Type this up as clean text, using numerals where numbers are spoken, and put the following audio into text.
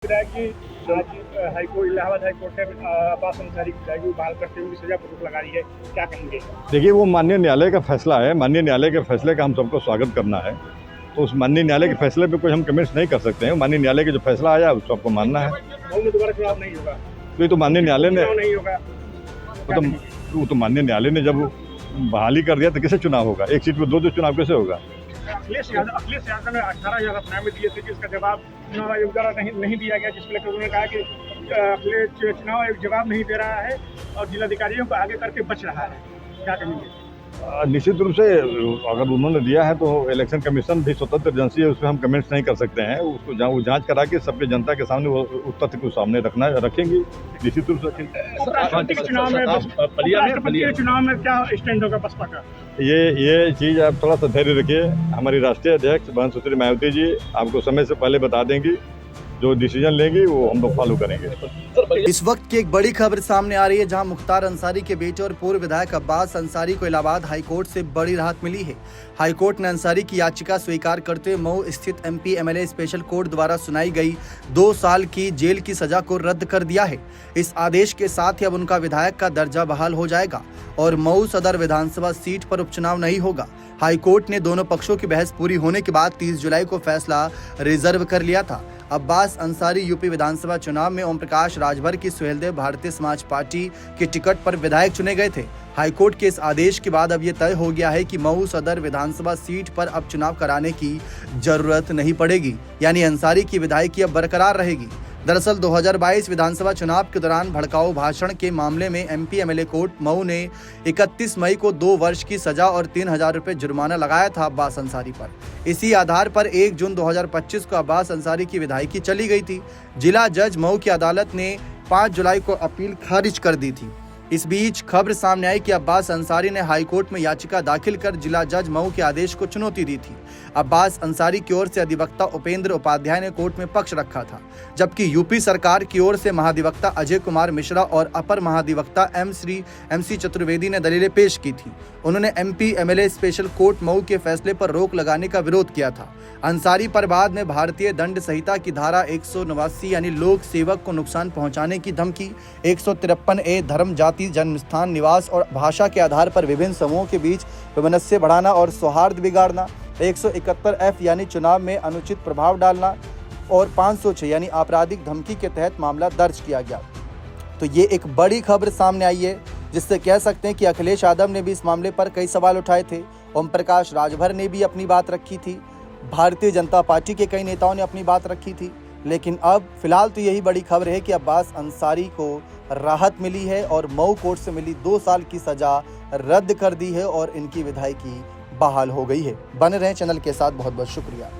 है कि आज इलाहाबाद हाईकोर्ट ने अब्बास अंसारी की बहाल करते हुए सजा पर रोक लगा दी है, क्या कहेंगे? देखिए, वो माननीय न्यायालय का फैसला है। माननीय न्यायालय के फैसले का हम सबको स्वागत करना है। तो उस माननीय न्यायालय के फैसले पे कोई हम कमेंट्स नहीं कर सकते हैं। माननीय न्यायालय का जो फैसला आया उसको आपको मानना है। मऊ में दोबारा चुनाव नहीं होगा, तो ये तो माननीय न्यायालय ने चुनाव नहीं होगा, वो तो माननीय न्यायालय ने जब बहाली कर दिया तो कैसे चुनाव होगा? एक सीट पे दो चुनाव कैसे होगा? अखिलेश यादव ने 18,000 अपनामे दिए थे, जिसका जवाब चुनाव आयोग द्वारा नहीं दिया गया, जिसको लेकर उन्होंने कहा कि अखिलेश चुनाव आयोग जवाब नहीं दे रहा है और जिलाधिकारियों को आगे करके बच रहा है, क्या कहेंगे? निश्चित रूप से अगर उन्होंने दिया है तो इलेक्शन कमीशन भी स्वतंत्र एजेंसी है, उसमें हम कमेंट्स नहीं कर सकते हैं। उसको वो जांच करा के सबके जनता के सामने वो तथ्य को सामने रखेंगे, निश्चित रूप से रखेंगे। राष्ट्रपति के चुनाव में क्या स्टैंड होगा बसपा का? ये चीज़ आप थोड़ा सा धैर्य रखिए। हमारी राष्ट्रीय अध्यक्ष बहन सुश्री मायावती जी आपको समय से पहले बता देंगी, जो डिसीजन लेंगी वो हम लोग फॉलो करेंगे। इस वक्त की एक बड़ी खबर सामने आ रही है, जहां मुख्तार अंसारी के बेटे और पूर्व विधायक अब्बास अंसारी को इलाहाबाद हाईकोर्ट से बड़ी राहत मिली है। हाईकोर्ट ने अंसारी की याचिका स्वीकार करते हुए मऊ स्थित MP MLA स्पेशल कोर्ट द्वारा सुनाई गई 2 साल की जेल की सजा को रद्द कर दिया है। इस आदेश के साथ ही अब उनका विधायक का दर्जा बहाल हो जाएगा और मऊ सदर विधानसभा सीट पर उपचुनाव नहीं होगा। हाईकोर्ट ने दोनों पक्षों की बहस पूरी होने के बाद 30 जुलाई को फैसला रिजर्व कर लिया था। अब्बास अंसारी यूपी विधानसभा चुनाव में ओम प्रकाश राजभर की सुहेलदेव भारतीय समाज पार्टी के टिकट पर विधायक चुने गए थे। हाईकोर्ट के इस आदेश के बाद अब ये तय हो गया है कि मऊ सदर विधानसभा सीट पर अब चुनाव कराने की जरूरत नहीं पड़ेगी, यानी अंसारी की विधायकी अब बरकरार रहेगी। दरअसल 2022 विधानसभा चुनाव के दौरान भड़काऊ भाषण के मामले में MP MLA कोर्ट मऊ ने 31 मई को 2 वर्ष की सजा और 3,000 रुपये जुर्माना लगाया था अब्बास अंसारी पर। इसी आधार पर 1 जून 2025 को अब्बास अंसारी की विधायकी चली गई थी। जिला जज मऊ की अदालत ने 5 जुलाई को अपील खारिज कर दी थी। इस बीच खबर सामने आई कि अब्बास अंसारी ने हाईकोर्ट में याचिका दाखिल कर जिला जज मऊ के आदेश को चुनौती दी थी। अब्बास अंसारी की ओर से अधिवक्ता उपेंद्र उपाध्याय ने कोर्ट में पक्ष रखा था, जबकि यूपी सरकार की ओर से महाधिवक्ता अजय कुमार मिश्रा और अपर महाधिवक्ता MC चतुर्वेदी ने दलीलें पेश की थी। उन्होंने MP MLA special court Mau के फैसले पर रोक लगाने का विरोध किया था। अंसारी पर बाद में भारतीय दंड संहिता की धारा 189 यानी लोक सेवक को नुकसान पहुंचाने की धमकी, 153A धर्म, जाति, जन्म स्थान, निवास और भाषा के आधार पर विभिन्न समूहों के बीच वैमनस्य बढ़ाना और सौहार्द बिगाड़ना, 171F यानी चुनाव में अनुचित प्रभाव डालना और 506 यानी आपराधिक धमकी के तहत मामला दर्ज किया गया। तो ये एक बड़ी खबर सामने आई है, जिससे कह सकते हैं कि अखिलेश यादव ने भी इस मामले पर कई सवाल उठाए थे। ओम प्रकाश राजभर ने भी अपनी बात रखी थी, भारतीय जनता पार्टी के कई नेताओं ने अपनी बात रखी थी। लेकिन अब फिलहाल तो यही बड़ी खबर है कि अब्बास अंसारी को राहत मिली है और मऊ कोर्ट से मिली 2 साल की सजा रद्द कर दी है और इनकी विधायकी बहाल हो गई है। बने रहें चैनल के साथ, बहुत बहुत शुक्रिया।